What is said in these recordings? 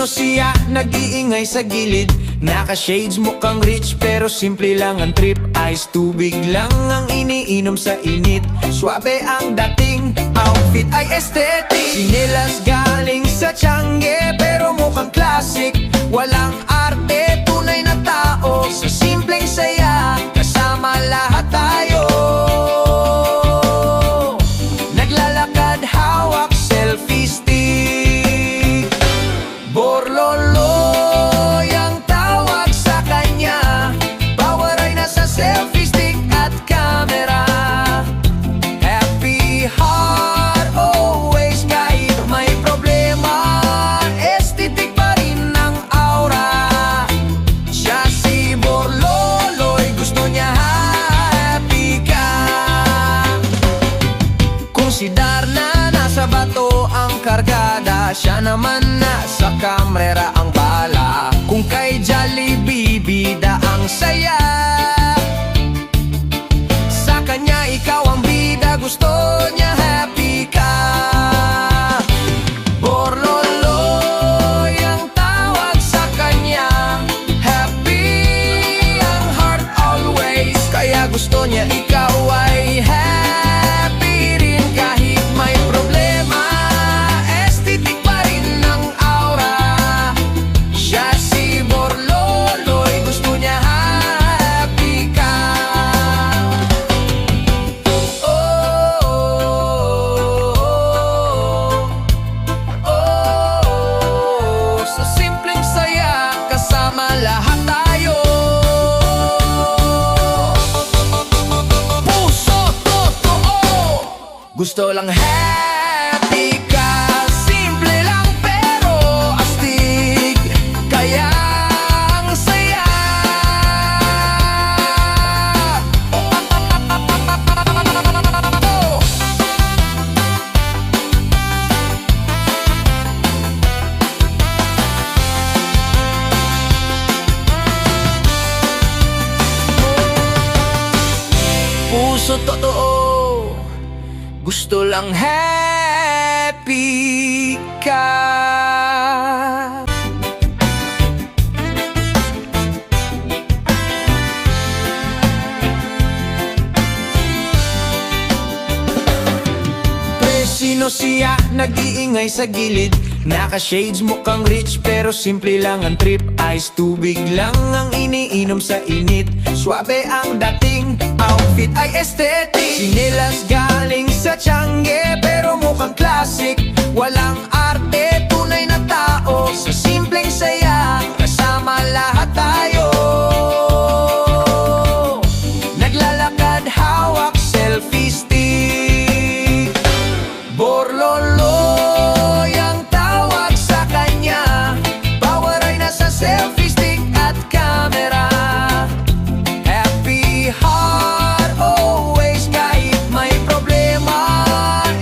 siya nag-iingay sa gilid? Naka-shades, mukhang rich pero simple lang ang trip. Ice tubig lang ang iniinom sa init. Suabe ang dating, outfit ay aesthetic. Sinelas galing sa Tiangge pero mukhang classic. Walang arte, tunay na tao. Sa simpleng saya, kasama lahat tayo. Naglalakad, hawak, selfie stick. Borloloy ang tawag sa kanya. Power ay nasa selfie stick at camera. Happy heart always, kahit may problema. Aesthetic pa rin ang aura. Siya si Borloloy, gusto niya happy ka. Kung si Darna nasa bato ang kargada, siya naman nasa kamera ang bala. Kung kay Jollibee bida ang saya, sa kanya ikaw ang bida, gusto niya happy ka. Borloloy ang tawag sa kanya. Happy ang heart always, kaya gusto niya ikaw ay happy rin kahit may problema. Aesthetic pa rin ang aura. Siya si Borloloy, gusto niya happy ka. Oh, oh, oh, sa simpleng saya, kasama lahat tayo. Puso totoo, gusto lang happy ka. Simple lang pero astig, kaya ang saya. Puso totoo, gusto lang happy ka. Sino siya nag-iingay sa gilid? Naka-shades, mukhang rich pero simple lang ang trip. Ice tubig lang ang iniinom sa init. Suabe ang dating, outfit ay aesthetic. Sinelas galing sa Tiangge pero mukhang classic. Walang arte, tunay na tao. Sa simpleng saya, kasama lahat tayo. Naglalakad, hawak, selfie stick. Borloloy ang tawag sa kanya. Power ay nasa selfie stick at camera. Happy heart always, kahit may problema.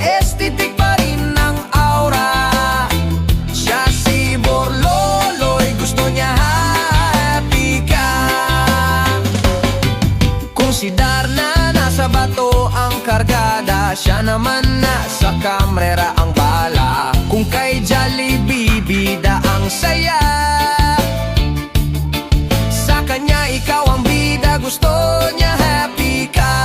Aesthetic pa rin ang aura. Siya si Borloloy, gusto niya happy ka. Kung si Darna nasa bato ang kargada, siya naman nasa kamera ang bala. Kung kay Jollibee bida ang saya, sa kanya ikaw ang bida, gusto niya happy ka.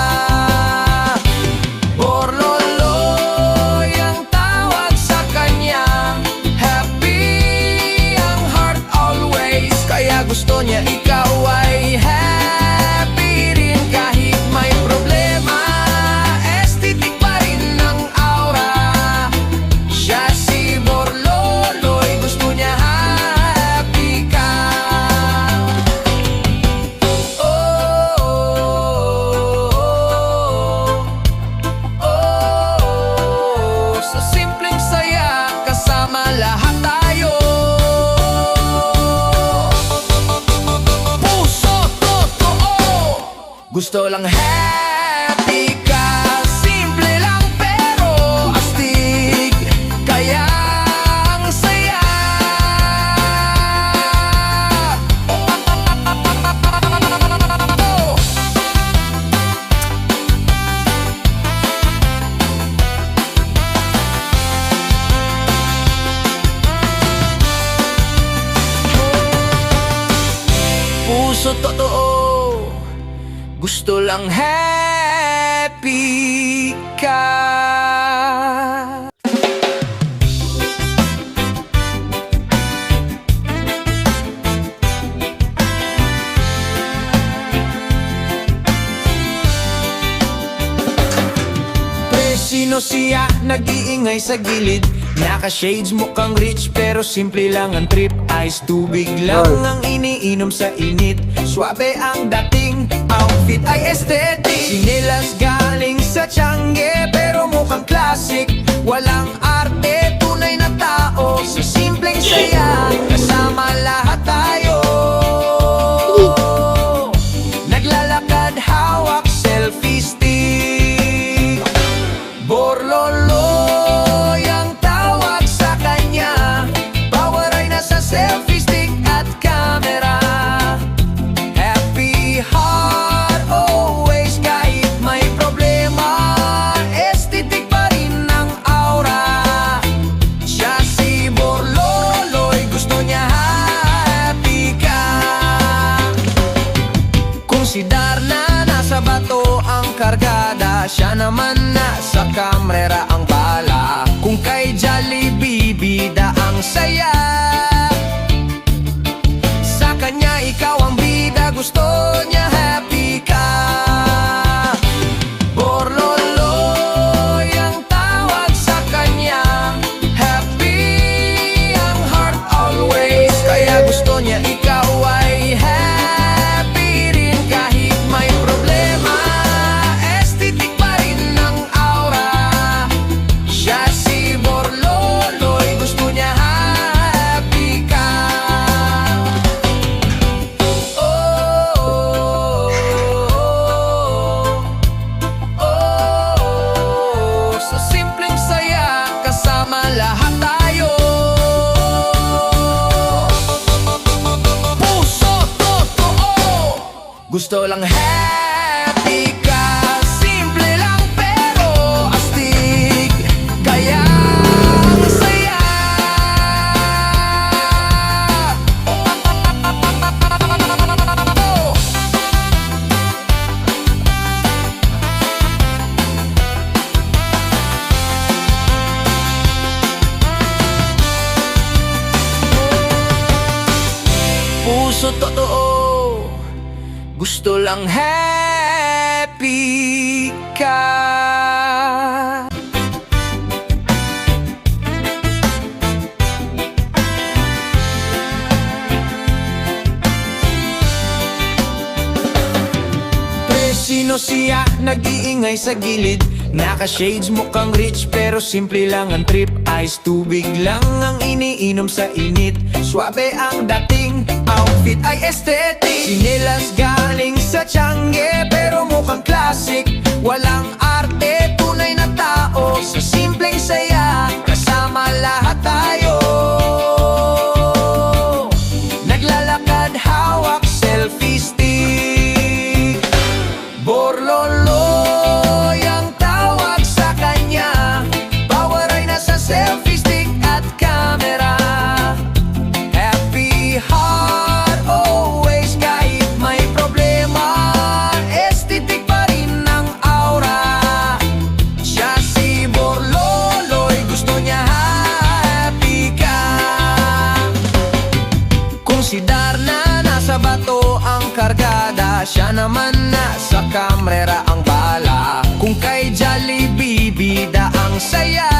Borloloy ang tawag sa kanya. Happy ang heart always, kaya gusto niya ikaw ay happy rin kahit may problema. Aesthetic pa rin ang aura. Siya si Borloloy, gusto niya happy ka. Oh, oh, oh, sa simpleng saya, kasama lahat tayo. Puso totoo, gusto lang happy ka. Simple lang pero astig, kaya ang saya. Puso totoo, gusto lang happy ka. Sino siya? Nag-iingay sa gilid. Naka-shades, mukhang rich pero simple lang ang trip. Ice tubig lang ang iniinom sa init. Suabe ang dating, outfit ay aesthetic. Sinilas galing sa Tiangge pero mukhang classic. Walang arte, tunay na tao. Sa simpleng saya, kasama lahat tayo. Naglalakad, hawak, selfie stick. Borloloy ang tawag sa kanya. Power ay nasa selfie stick at camera. Happy heart always kahit may problema. Aesthetic pa rin ang aura. Siya si Borloloy, gusto niya happy ka. Kung si Darna nasa bato ang kargada, siya naman nasa kamera ang bala. Kung kay Jollibee bida ang saya, sa kanya ikaw ang bida, gusto niya happy ka. Borloloy ang tawag sa kanya. Happy ang heart always, kaya gusto niya ikaw ay happy rin kahit may problema. Aesthetic pa rin ang aura. Siya si Borloloy, gusto niya happy ka. Oh, oh, oh, oh. Sa simpleng saya, kasama lahat tayo. Puso totoo, gusto lang happy ka. Simple lang pero astig, kaya ang saya. Puso totoo, gusto lang happy ka. Sino siya? Nag-iingay sa gilid. Naka-shades, mukhang rich pero simple lang ang trip. Ice tubig lang ang iniinom sa init. Suabe ang dating, outfit ay aesthetic. Sinilas galing sa Tiangge pero mukhang classic. Walang arte, tunay na tao. Sa simpleng saya, kasama lahat tayo. Naglalakad, hawak, selfie stick. Borloloy ang tawag sa kanya. Power ay nasa selfie stick at camera. Happy heart always kahit may problema. Aesthetic pa rin ang aura. Siya si Borloloy, gusto niya happy ka. Kung si Darna nasa bato ang kargada, siya naman nasa kamera ang bala. Kung kay Jollibee bida ang saya,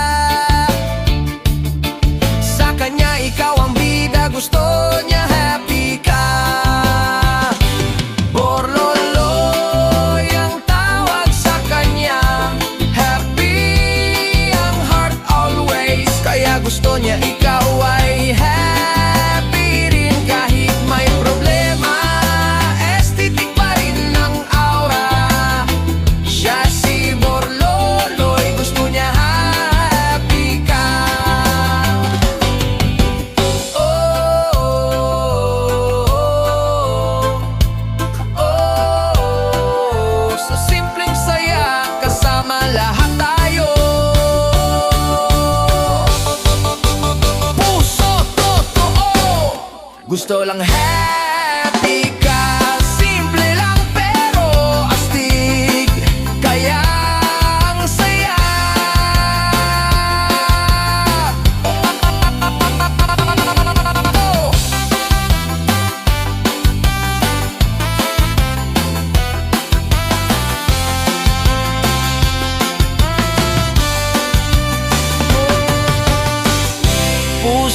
sa kanya ikaw ang bida, gusto niya happy ka. Borloloy ang tawag sa kanya. Happy ang heart always, kaya gusto niya ikaw ay happy rin kahit may problema. Aesthetic pa rin ang aura. Siya si Borloloy, gusto niya happy ka. Oh, oh, oh, oh. Sa simpleng saya, kasama lahat tayo. Puso totoo, gusto lang happy ka.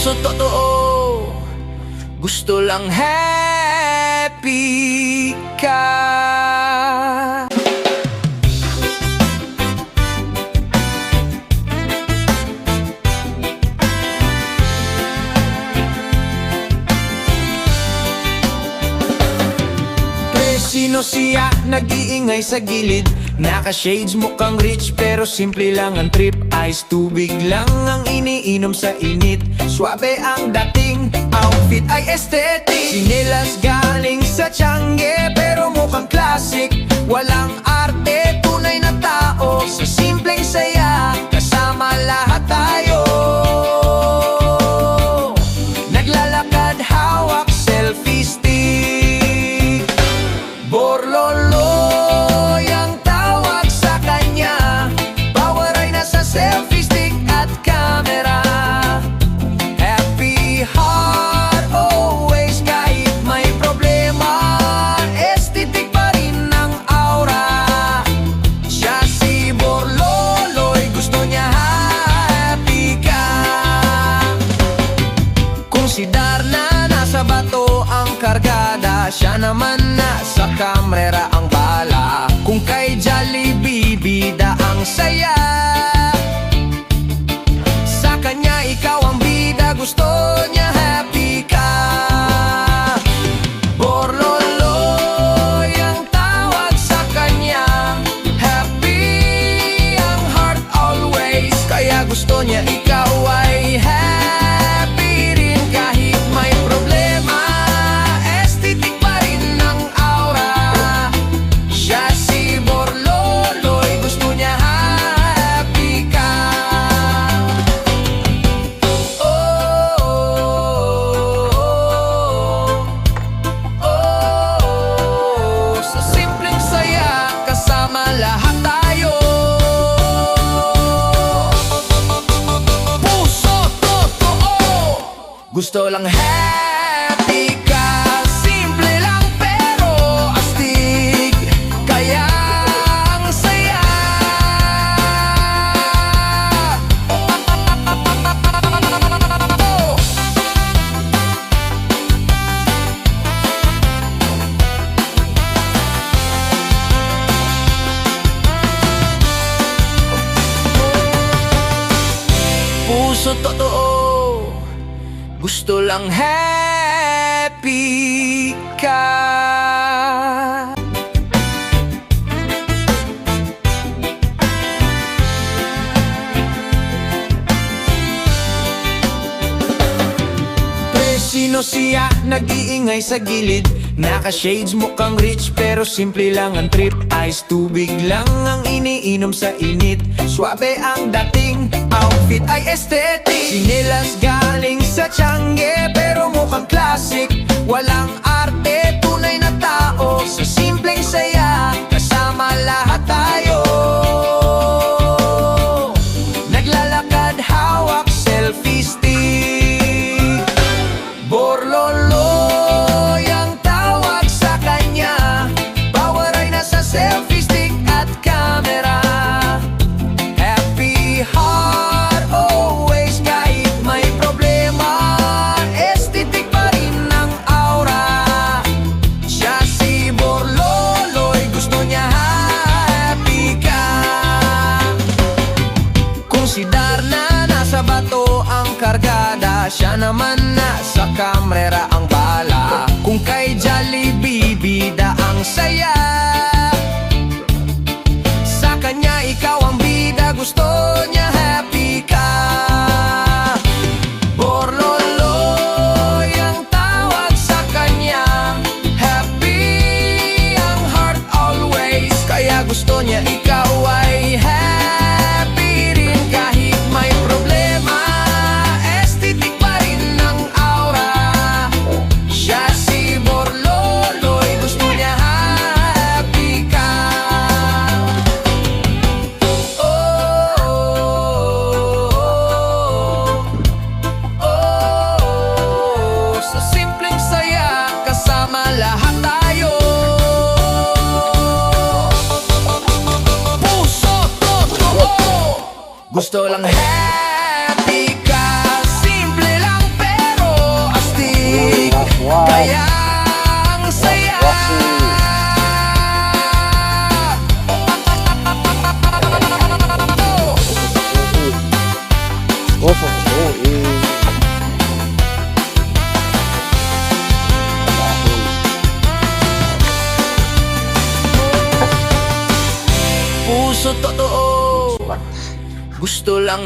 Puso totoo, gusto lang happy ka. Sino siya? Nag-iingay sa gilid. Naka-shades, mukhang rich pero simple lang ang trip. Ice tubig lang ang iniinom sa init. Suabe ang dating, outfit ay aesthetic. Sinilas galing sa Tiangge pero mukhang classic. Walang arte, tunay na tao. Sa simpleng saya, kasama lahat tayo. Naglalakad, hawak, selfie stick. Borloloy ang tawag sa kanya. Power ay nasa selfie stick at camera. Happy heart always kahit may problema. Aesthetic pa rin ang aura. Siya si Borloloy, gusto niya happy ka. Kung si Darna nasa bato ang kargada, siya naman nasa kamera ang bala. Kung kay Jollibee bida ang saya, sa kanya ikaw ang bida, gusto niya happy ka. Borloloy ang tawag sa kanya. Happy ang heart always, kaya gusto niya ikaw ay happy rin kahit may problema. Aesthetic pa rin ang aura. Siya si Borloloy, gusto niya happy ka. Oh, oh, oh, oh. Sa simpleng saya, kasama lahat tayo. Puso totoo, gusto lang happy ka. Simple lang pero astig, kaya ang saya. Puso totoo, gusto lang happy ka. Sino siya? Nag-iingay sa gilid. Naka-shades, mukhang rich pero simple lang ang trip. Ice tubig lang ang iniinom sa init. Suabe ang dating, outfit ay aesthetic. Sinilas galing sa Tiangge pero mukhang classic. Walang arte, tunay na tao. Sa simpleng saya, kasama lahat tayo. Naglalakad, hawak, selfie stick. Borloloy ang tawag sa kanya. Power ay nasa selfie stick at camera. Happy heart always kahit may problema. Aesthetic pa rin ang aura. Siya si Borloloy, gusto niya happy ka. Kung si Darna nasa bato ang kargada, siya naman nasa kamera ang bala. Kung kay Jollibee bida ang saya, sa kanya ikaw ang bida, gusto niya happy ka. Borloloy ang tawag sa kanya. Happy ang heart always, kaya gusto niya ikaw ay happy rin kahit may problema. Aesthetic pa rin ang aura. Siya si Borloloy, gusto niya happy ka. Oh, oh, oh, oh. Sa simpleng saya, kasama lahat tayo. Puso totoo, gusto lang happy ka. Simple lang puso totoo. Gusto lang